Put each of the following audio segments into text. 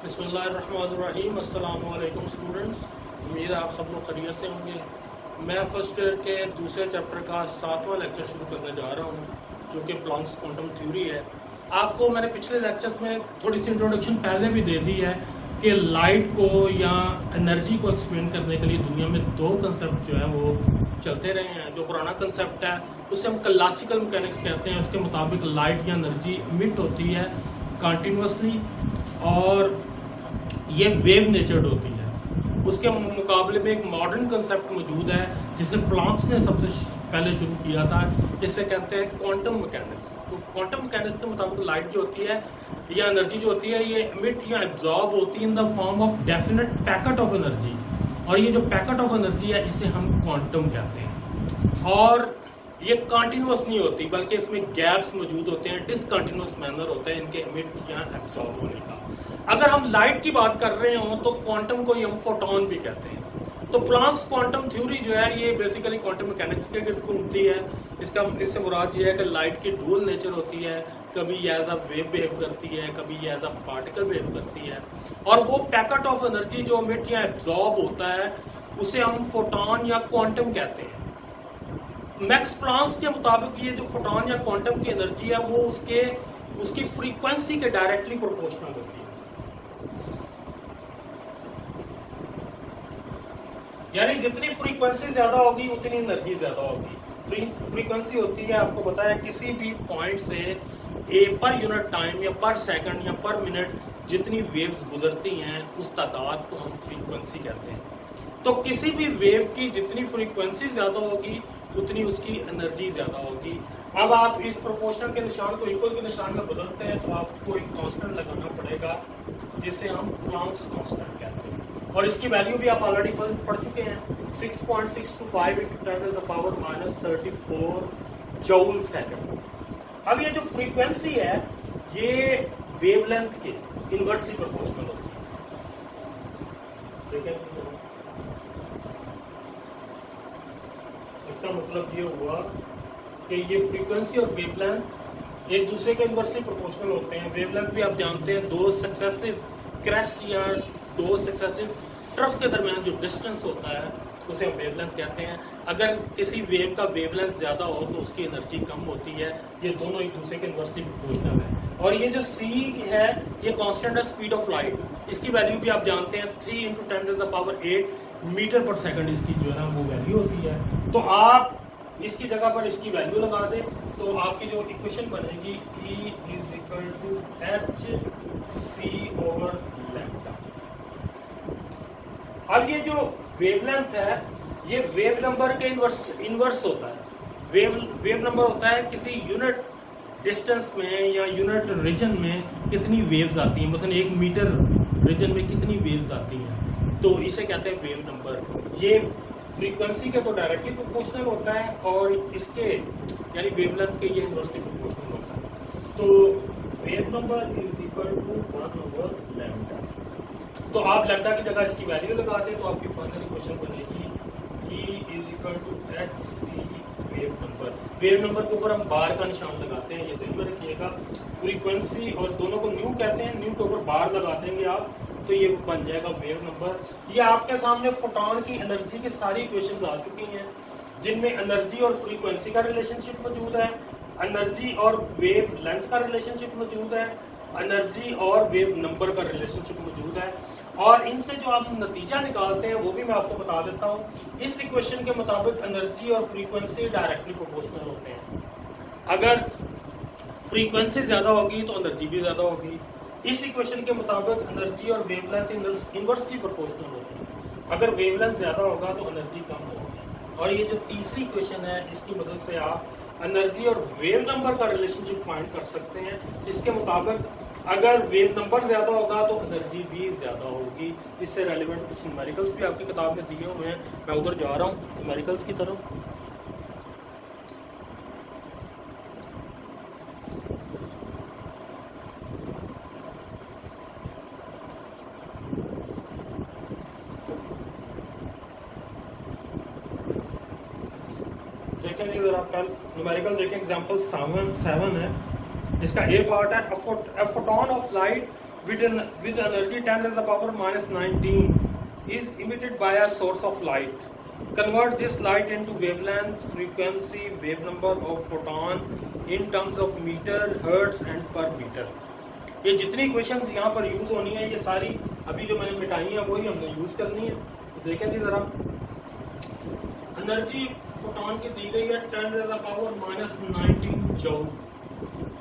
बिस्मिल्लाहिर्रहमानिर्रहीम। अस्सलाम वालेकुम स्टूडेंट्स, उम्मीद है आप सब लोग खैरियत से होंगे। मैं फर्स्ट ईयर के दूसरे चैप्टर का 7वां लेक्चर शुरू करने जा रहा हूँ, जो कि प्लांक्स क्वांटम थ्योरी है। आपको मैंने पिछले लेक्चर्स में थोड़ी सी इंट्रोडक्शन पहले भी दे दी है कि लाइट को या एनर्जी को एक्सप्लेन करने के लिए दुनिया में दो कंसेप्ट जो है वो चलते रहे हैं। जो पुराना कंसेप्ट है उसे हम क्लासिकल मैकेनिक्स कहते हैं। उसके मुताबिक लाइट या एनर्जी इमिट होती है कंटिन्यूसली और ये वेव नेचर्ड होती है। उसके मुकाबले में एक मॉडर्न कंसेप्ट मौजूद है जिसे प्लांक्स ने सबसे पहले शुरू किया था, जिसे कहते हैं क्वांटम मैकेनिक्स। तो क्वांटम मैकेनिक्स के मुताबिक लाइट जो होती है या एनर्जी जो होती है ये इमिट या एब्जॉर्ब होती है in the form of definite packet of energy, और ये जो पैकेट ऑफ एनर्जी है इसे हम क्वांटम कहते हैं। और ये कंटिन्यूअस नहीं होती बल्कि इसमें गैप्स मौजूद होते हैं, डिसकंटिन्यूअस मैनर होता है इनके इमिट या एब्जॉर्ब होने का। अगर हम लाइट की बात कर रहे हो तो क्वांटम को हम फोटोन भी कहते हैं। तो प्लांक्स क्वांटम थ्योरी जो है ये बेसिकली क्वांटम मैकेनिक्स के गिर्द घूमती है। इससे मुराद ये है कि लाइट की डुअल नेचर होती है, कभी ये एज अ वेव बिहेव करती है, कभी ये एज अ पार्टिकल बिहेव करती है, और वो पैकेट ऑफ एनर्जी जो इमिट या एब्जॉर्ब होता है उसे हम फोटोन या क्वांटम कहते हैं। मैक्स प्लांक्स के मुताबिक ये जो फोटोन या क्वांटम की एनर्जी है वो उसकी फ्रीक्वेंसी के डायरेक्टली प्रोपोर्शनल होती है। यानी जितनी फ्रीक्वेंसी ज्यादा होगी उतनी एनर्जी ज्यादा होगी। फ्रीक्वेंसी होती है, आपको पता है, किसी भी पॉइंट से पर यूनिट टाइम या पर सेकंड या पर मिनट जितनी वेव्स गुजरती हैं उस तादाद को हम फ्रीक्वेंसी कहते हैं। तो किसी भी वेव की जितनी फ्रीक्वेंसी ज्यादा होगी उतनी उसकी एनर्जी ज्यादा होगी। अब आप इस प्रोपोर्शनल के निशान को इक्वल के निशान में बदलते हैं तो आपको एक कांस्टेंट लगाना पड़ेगा जिसे हम प्लांक्स कांस्टेंट कहते हैं, और इसकी वैल्यू भी आप ऑलरेडी पढ़ चुके हैं, 6.625 × 10⁻⁻34 जूल सेकंड। अब ये जो फ्रीक्वेंसी है ये वेवलेंथ के इनवर्सली प्रोपोर्शनल होती है। देखें, इसका मतलब ये हुआ कि ये फ्रीक्वेंसी और वेवलेंथ एक दूसरे के इनवर्सली प्रोपोर्शनल होते हैं। वेवलेंथ भी आप जानते हैं, दो सक्सेसिव क्रेस्ट या दो सक्सेसिव ट्रफ के दरमियान जो डिस्टेंस होता है उसे हम वेवलेंथ कहते हैं। अगर किसी वेव का वेवलेंथ ज्यादा हो तो उसकी एनर्जी कम होती है। ये दोनों एक दूसरे के इनवर्सली प्रोपोर्शनल है। और ये जो c है ये कांस्टेंट है स्पीड ऑफ लाइट। इसकी वैल्यू भी आप जानते हैं, 3 × 10⁸ मीटर पर सेकंड इसकी जो है ना वो वैल्यू होती है। तो आप इसकी जगह पर इसकी वैल्यू लगा दें तो आपकी जो इक्वेशन बनेगी E = hc/λ। अब ये जो वेवलेंथ है ये वेव नंबर के इनवर्स होता है। वेव नंबर होता है किसी यूनिट डिस्टेंस में या यूनिट रीजन में कितनी वेव्स आती हैं, मतलब 1 मीटर रीजन में कितनी वेव्स आती हैं, तो इसे कहते हैं वेव नंबर। ये फ्रीक्वेंसी के तो डायरेक्टली प्रोपोर्शनल होता है और इसके यानी वेवलेंथ के ये इनवर्सली प्रोपोर्शनल होता है। तो वेव नंबर = 1/λ। तो आप लैम्डा की जगह इसकी वैल्यू लगा दें तो आपकी फाइनल इक्वेशन बनेगी E = hc wave number. Wave number के ऊपर हम बार का निशान लगाते हैं, ये ध्यान में रखिएगा। फ्रीक्वेंसी और दोनों को न्यू कहते हैं, न्यू के ऊपर बार लगा देंगे आप तो ये बन जाएगा वेव नंबर। ये आपके सामने फोटोन की एनर्जी की सारी इक्वेशंस आ चुकी हैं जिनमें एनर्जी और फ्रीक्वेंसी का रिलेशनशिप मौजूद है, एनर्जी और वेव लेंथ का रिलेशनशिप मौजूद है, एनर्जी और वेव नंबर का रिलेशनशिप मौजूद है, और इनसे जो आप नतीजा निकालते हैं वो भी मैं आपको बता देता हूँ। इस इक्वेशन के मुताबिक एनर्जी और फ्रीक्वेंसी डायरेक्टली प्रोपोर्शनल होते हैं। अगर फ्रीक्वेंसी ज्यादा होगी तो एनर्जी भी ज्यादा होगी। इस इक्वेशन के मुताबिक एनर्जी और वेवलेंथ इनवर्सली प्रोपोर्शनल होती है। अगर वेवलेंथ ज्यादा होगा तो एनर्जी कम होगी। और ये जो तीसरी इक्वेशन है इसकी मदद से आप एनर्जी और वेव नंबर का रिलेशनशिप फाइंड कर सकते हैं। इसके मुताबिक अगर वेव नंबर ज्यादा होगा तो एनर्जी भी ज्यादा होगी। इससे रेलिवेंट कुछ न्यूमेरिकल्स भी आपकी किताब में दिए हुए हैं, मैं उधर जा रहा हूँ न्यूमेरिकल्स की तरफ। देखें जी, अगर आप कल न्यूमेरिकल देखें, एग्जांपल 7 है। इसका ए पार्ट है, a photon of light with energy 10 to the power minus 19 is emitted by a source of light. Convert this light into wavelength, frequency, wave number of photon in terms of meter, hertz and per meter. ये जितनी equations यहाँ पर use होनी है ये सारी अभी जो मैंने मिटाई है वही हमने यूज करनी है। तो देखें जी जरा, एनर्जी फोटोन की दी गई है 10 to the power minus 19 joule.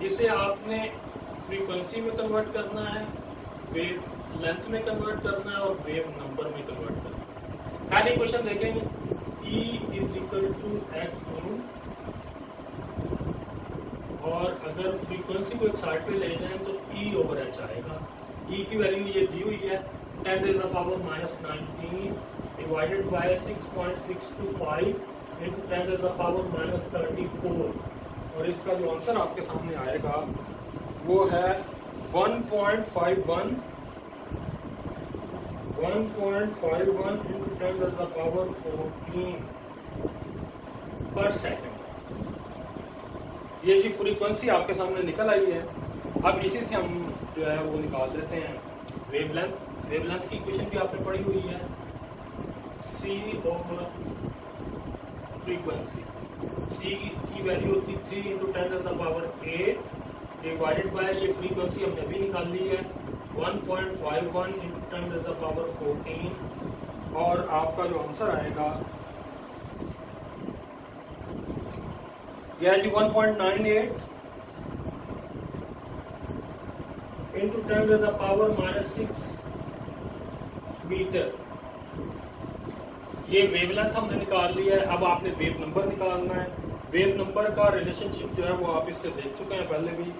इसे आपने फ्रीक्वेंसी में कन्वर्ट करना है, वेव लेंथ में कन्वर्ट करना है और वेव नंबर में कन्वर्ट करना है। पहले क्वेश्चन देखेंगे, E is equal to x nu, और अगर फ्रीक्वेंसी को एक साइड पे ले जाएं तो E ओवर एच आएगा। E की वैल्यू ये दी हुई है 10 to the power minus 19 divided by 6.625 into 10 to the power minus 34, और इसका जो आंसर आपके सामने आएगा वो है 1.51 into 10 to the power 14 पर सेकेंड। ये जी फ्रीक्वेंसी आपके सामने निकल आई है। अब इसी से हम जो है वो निकाल देते हैं वेवलेंथ। वेवलेंथ की इक्वेशन भी आपने पढ़ी हुई है, C ओवर फ्रीक्वेंसी। C की वैल्यू होती 3 into 10 to the power 8 divided by ये फ्रीक्वेंसी हमने अभी निकाल ली है 1.51 into 10 to the power 14, और आपका जो आंसर आएगा यह है जी 1.98 into 10 to the power minus 6 metre. ये वेवलेंथ हमने निकाल लिया है। अब आपने वेव नंबर निकालना है। वेव नंबर का रिलेशनशिप जो है वो आप इससे देख चुके हैं पहले भी।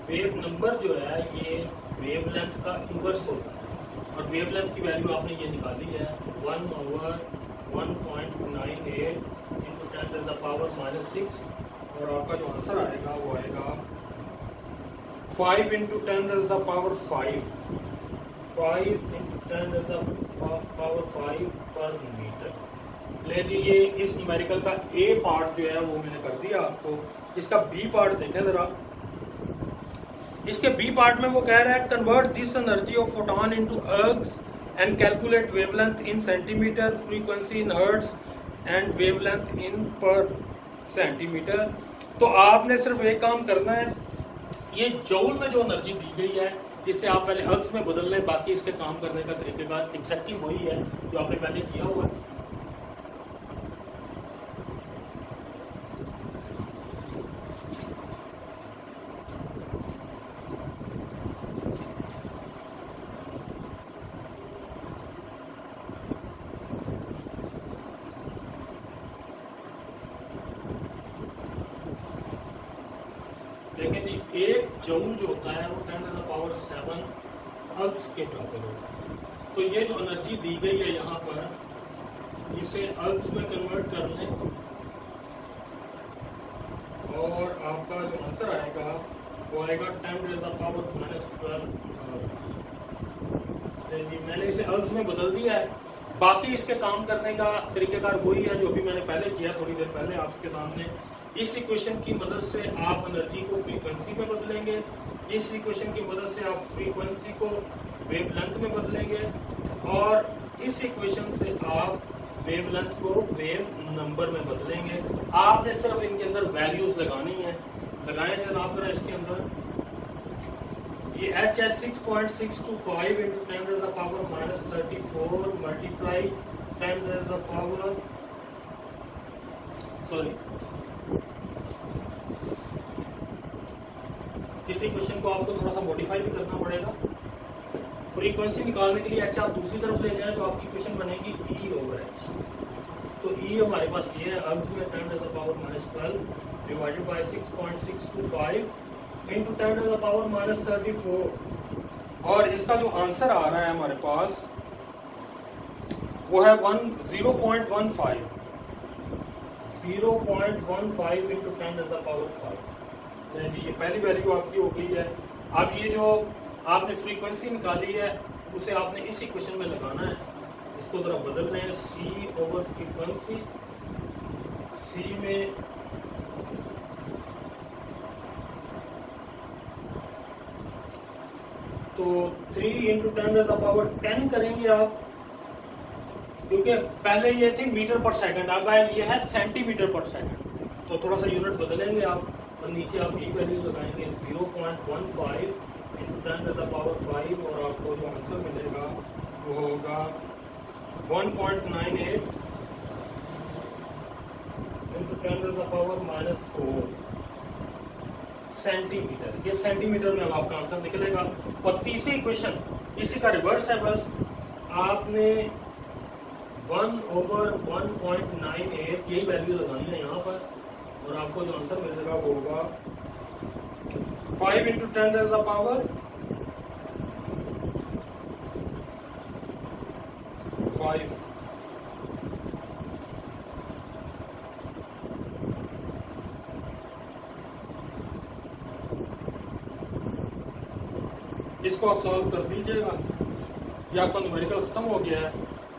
वेव नंबर जो है ये वेवलेंथ का इनवर्स होता है, और वेवलेंथ की वैल्यू आपने ये निकाली है 1 over 1.98 into 10 to the power minus 6, और आपका जो आंसर आएगा वो आएगा 5 into 10 to the power 5 into 10 to the power 5 पर मीटर। ले जी, ये इस न्यूमेरिकल का ए पार्ट जो है वो मैंने कर दिया आपको। इसका बी पार्ट देखें जरा। इसके बी पार्ट में वो कह रहा है convert this energy of photon into ergs and calculate wavelength in centimetre, frequency in hertz and wavelength in per centimetre. तो आपने सिर्फ एक काम करना है, ये जूल में जो एनर्जी दी गई है इससे आप पहले अर्ग्स में बदल लें। बाकी इसके काम करने का तरीका एग्जैक्टली वही है जो आपने पहले किया हुआ है। देखें जी, एक जूल जो होता है वो 10 to the power 7 अर्ग्स के बराबर होता है। तो ये जो एनर्जी दी गई है यहाँ पर, इसे अर्ग्स में कन्वर्ट कर लें और आपका जो आंसर आएगा वो आएगा 10 to the power minus 12। जी मैंने इसे अर्ग्स में बदल दिया है। बाकी इसके काम करने का तरीकेकार वही है जो भी मैंने पहले किया थोड़ी देर पहले आपके सामने। इस इक्वेशन की मदद से आप एनर्जी को फ्रीक्वेंसी में बदलेंगे, इस इक्वेशन की मदद से आप फ्रीक्वेंसी को वेवलेंथ में बदलेंगे, और इस इक्वेशन से आप वेवलेंथ को वेव नंबर में बदलेंगे। आपने सिर्फ इनके अंदर वैल्यूज लगानी है। लगाएं जनाब जरा इसके अंदर। ये h है 6.625 into 10 to the power minus 34 multiply 10 to the power इसी क्वेश्चन को आपको थोड़ा सा मॉडिफाई भी करना पड़ेगा। फ्रीक्वेंसी निकालने के लिए h आप दूसरी तरफ ले जाए तो आपकी इक्वेशन बनेगी E ओवर h। तो E हमारे पास ये है, अर्ग्स में 10 to the power minus 12 divided by 6.625 into 10 to the power minus 34, और इसका जो आंसर आ रहा है हमारे पास वो है 0.15 into 10 to the power 5। ये पहली वैल्यू आपकी हो गई है। अब ये जो आपने फ्रीक्वेंसी निकाली है उसे आपने इस इक्वेशन में लगाना है। इसको जरा बदल लें, सी ओवर फ्रीक्वेंसी, सी में तो 3 × 10⁻10 करेंगे आप, क्योंकि पहले ये थी मीटर पर सेकंड, अब ये है सेंटीमीटर पर सेकंड, तो थोड़ा सा यूनिट बदलेंगे आप और नीचे आप यही वैल्यू लगाएंगे 0.15 × 10⁻5 और आपको जो आंसर मिलेगा वो होगा 1.98 × 10⁻⁻4 सेंटीमीटर। ये सेंटीमीटर में अब आपका आंसर निकलेगा। और तीसरी इक्वेशन इसी का रिवर्स है, बस आपने 1/1.98 यही वैल्यू लगानी है यहाँ पर और आपको जो आंसर मिलेगा वो होगा 5 × 10⁻5। इसको आप सॉल्व कर दीजिएगा। ये आपका न्यूमेरिकल खत्म हो गया है।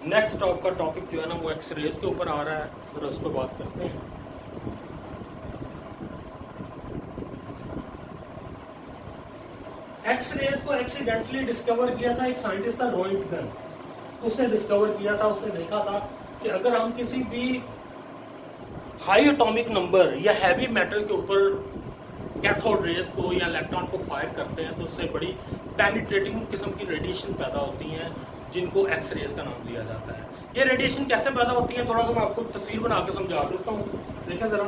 नेक्स्ट आपका टॉपिक जो है ना वो एक्सरेज के ऊपर आ रहा है, फिर उस पर बात करते हैं। एक्सरेज को एक्सीडेंटली डिस्कवर किया था एक साइंटिस्ट था रोइंटगन, उसने डिस्कवर किया था। उसने देखा था कि अगर हम किसी भी हाई एटॉमिक नंबर या हैवी मेटल के ऊपर कैथोड रेज को या इलेक्ट्रॉन को फायर करते हैं तो उससे बड़ी पेनिट्रेटिंग किस्म की रेडिएशन पैदा होती हैं, जिनको एक्स रेज का नाम दिया जाता है। ये रेडिएशन कैसे पैदा होती है, थोड़ा सा मैं आपको तस्वीर बना के समझा देता हूँ। देखें जरा,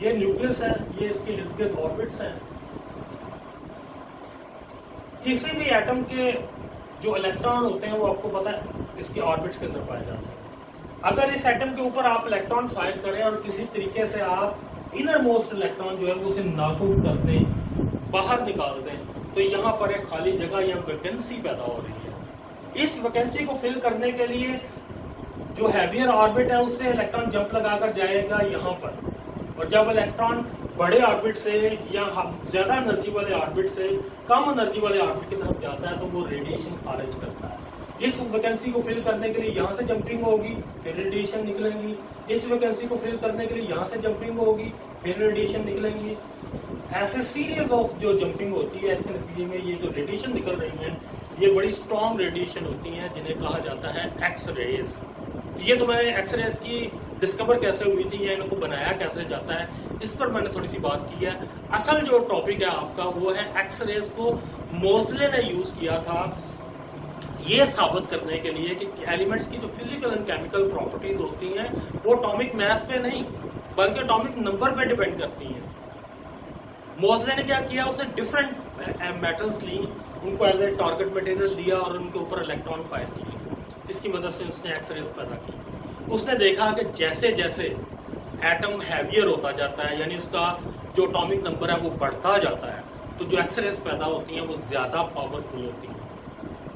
ये न्यूक्लियस है, ये इसके इर्द गिर्द ऑर्बिट्स हैं। किसी भी एटम के जो इलेक्ट्रॉन होते हैं वो आपको पता है इसके ऑर्बिट्स के अंदर पाए जाते हैं। अगर इस एटम के ऊपर आप इलेक्ट्रॉन फायर करें और किसी तरीके से आप इनर मोस्ट इलेक्ट्रॉन जो है वो उसे नाकआउट कर दें, बाहर निकाल दें, तो यहाँ पर एक खाली जगह या वैकेंसी पैदा हो रही है। इस वैकेंसी को फिल करने के लिए जो हैवियर ऑर्बिट है उससे इलेक्ट्रॉन जंप लगाकर जाएगा यहाँ पर, और जब इलेक्ट्रॉन बड़े ऑर्बिट से या ज्यादा एनर्जी वाले ऑर्बिट से कम एनर्जी वाले ऑर्बिट की तरफ जाता है तो वो रेडिएशन खारिज करता है। इस वैकेंसी को फिल करने के लिए यहाँ से जंपिंग होगी, फिर रेडिएशन निकलेंगी। इस वैकेंसी को फिल करने के लिए यहाँ से जंपिंग होगी, फिर रेडिएशन निकलेंगी। ऐसे सीरीज ऑफ जो जंपिंग होती है, इसके नतीजे में ये जो रेडिएशन निकल रही है ये बड़ी स्ट्रॉन्ग रेडिएशन होती हैं, जिन्हें कहा जाता है एक्स रेज। ये तो मैंने एक्स रेज की डिस्कवर कैसे हुई थी या इनको बनाया कैसे जाता है इस पर मैंने थोड़ी सी बात की है। असल जो टॉपिक है आपका वो है एक्स रेज को मोज़ले ने यूज किया था ये साबित करने के लिए कि एलिमेंट्स की जो फिजिकल एंड केमिकल प्रॉपर्टीज होती हैं वो एटॉमिक मास पे नहीं बल्कि एटॉमिक नंबर पे डिपेंड करती हैं। मोज़ले ने क्या किया, उसने डिफरेंट मेटल्स ली, उनको एज ए टारगेट मटेरियल लिया और उनके ऊपर इलेक्ट्रॉन फायर किए। इसकी वजह से उसने एक्स रेज पैदा की। उसने देखा कि जैसे जैसे एटम हैवियर होता जाता है, यानी उसका जो एटॉमिक नंबर है वो बढ़ता जाता है, तो जो एक्स रेज पैदा होती हैं वो ज्यादा पावरफुल होती हैं।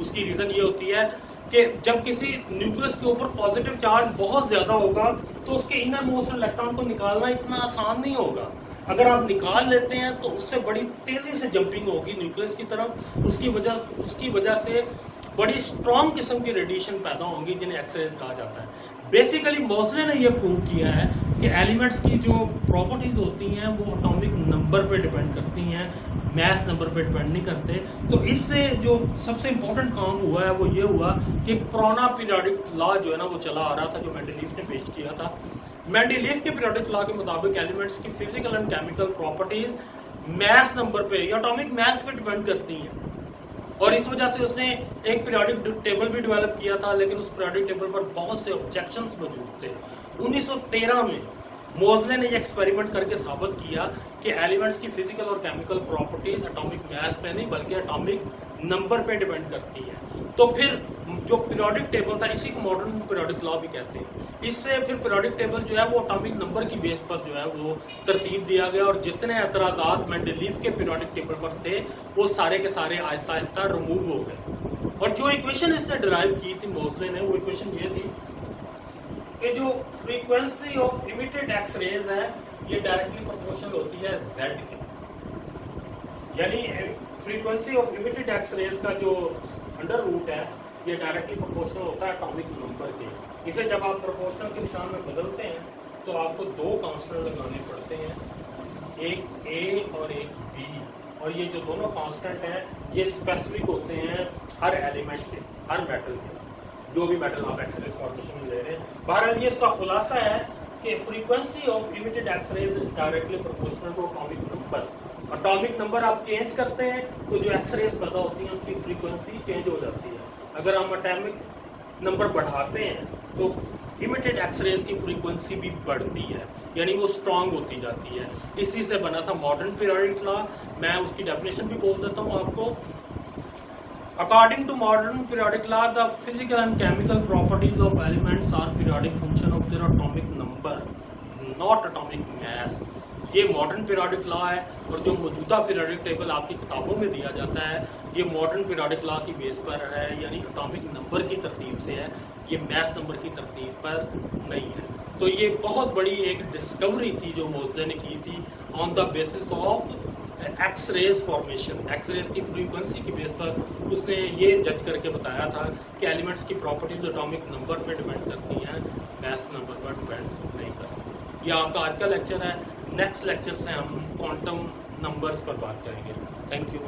उसकी रीजन ये होती है कि जब किसी न्यूक्लियस के ऊपर पॉजिटिव चार्ज बहुत ज्यादा होगा तो उसके इनर मोस्ट इलेक्ट्रॉन को निकालना इतना आसान नहीं होगा। अगर आप निकाल लेते हैं तो उससे बड़ी तेजी से जंपिंग होगी न्यूक्लियस की तरफ, उसकी वजह से बड़ी स्ट्रॉन्ग किस्म की रेडिएशन पैदा होंगी जिन्हें एक्स रेज कहा जाता है। बेसिकली मोज़ले ने यह प्रूव किया है कि एलिमेंट्स की जो प्रॉपर्टीज होती हैं वो एटॉमिक नंबर पे डिपेंड करती हैं, मैस नंबर पे डिपेंड नहीं करते। तो इससे जो सबसे इंपॉर्टेंट काम हुआ है वो ये हुआ कि पुराना पीरियोडिक लॉ जो है ना वो चला आ रहा था, जो मेंडेलीव ने पेश किया था। मेंडेलीव के पीरियोडिक लॉ के मुताबिक एलिमेंट्स की physical and chemical properties mass number पे या एटॉमिक मैस पे डिपेंड करती हैं, और इस वजह से उसने एक पीरियोडिक टेबल भी डेवलप किया था, लेकिन उस पीरियोडिक टेबल पर बहुत से ऑब्जेक्शंस मौजूद थे। 1913 में मोज़ले ने ये एक्सपेरिमेंट करके साबित किया कि एलिमेंट्स की फिजिकल और केमिकल प्रॉपर्टीज एटॉमिक मैस पे नहीं बल्कि एटॉमिक नंबर पे डिपेंड करती है। तो फिर जो पीरियोडिक टेबल था, इसी को मॉडर्न पीरियोडिक लॉ भी कहते हैं। इससे फिर पीरियोडिक टेबल जो है वो एटॉमिक नंबर की बेस पर जो है वो तरतीब दिया गया, और जितने एतराज़ात मेंडेलीव के पीरियोडिक टेबल पर थे वो सारे के सारे आहिस्ता आहिस्ता रिमूव हो गए। और जो इक्वेशन इसने डिराइव की थी मोज़ले ने, वो इक्वेशन ये थी कि जो frequency of emitted X rays है ये डायरेक्टली प्रोपोर्शनल होती है Z के, यानी frequency of emitted X rays का जो अंडर रूट है ये डायरेक्टली प्रोपोर्शनल होता है एटॉमिक नंबर के। इसे जब आप प्रोपोर्शनल के निशान में बदलते हैं तो आपको दो कांस्टेंट लगाने पड़ते हैं, एक ए और एक बी, और ये जो दोनों कांस्टेंट हैं ये स्पेसिफिक होते हैं हर एलिमेंट के, हर मेटल के, जो भी मेटल आप एक्सरे फॉर्मेशन में ले रहे हैं। बहरहाल ये इसका खुलासा है कि frequency of emitted X rays is directly proportional to atomic number. Atomic number आप चेंज करते हैं तो जो एक्सरेज पैदा होती हैं उनकी फ्रीक्वेंसी चेंज हो जाती है। अगर हम एटॉमिक नंबर बढ़ाते हैं तो इमिटेड एक्सरेज की फ्रीक्वेंसी भी बढ़ती है, यानी वो स्ट्रांग होती जाती है। इसी से बना था मॉडर्न पीरियोडिक लॉ। मैं उसकी डेफिनेशन भी बोल देता हूँ आपको। According to modern periodic law, the physical and chemical properties of elements are periodic function of their atomic number, not atomic mass. ये मॉडर्न पीरियोडिक लॉ है, और जो मौजूदा पीरियोडिक टेबल आपकी किताबों में दिया जाता है ये मॉडर्न पीरियोडिक लॉ की बेस पर है, यानी एटॉमिक नंबर की तरतीब से है, ये मैथ नंबर की तरतीब पर नहीं है। तो ये बहुत बड़ी एक डिस्कवरी थी जो मोज़ले ने की थी on the basis of X rays formation. X rays की फ्रीक्वेंसी की बेस पर उसने ये जज करके बताया था कि एलिमेंट्स की प्रॉपर्टीज एटॉमिक नंबर पर डिपेंड करती हैं, मैथ नंबर पर डिपेंड नहीं करती। ये आपका आज का लेक्चर है। नेक्स्ट लेक्चर से हम क्वांटम नंबर्स पर बात करेंगे। Thank you.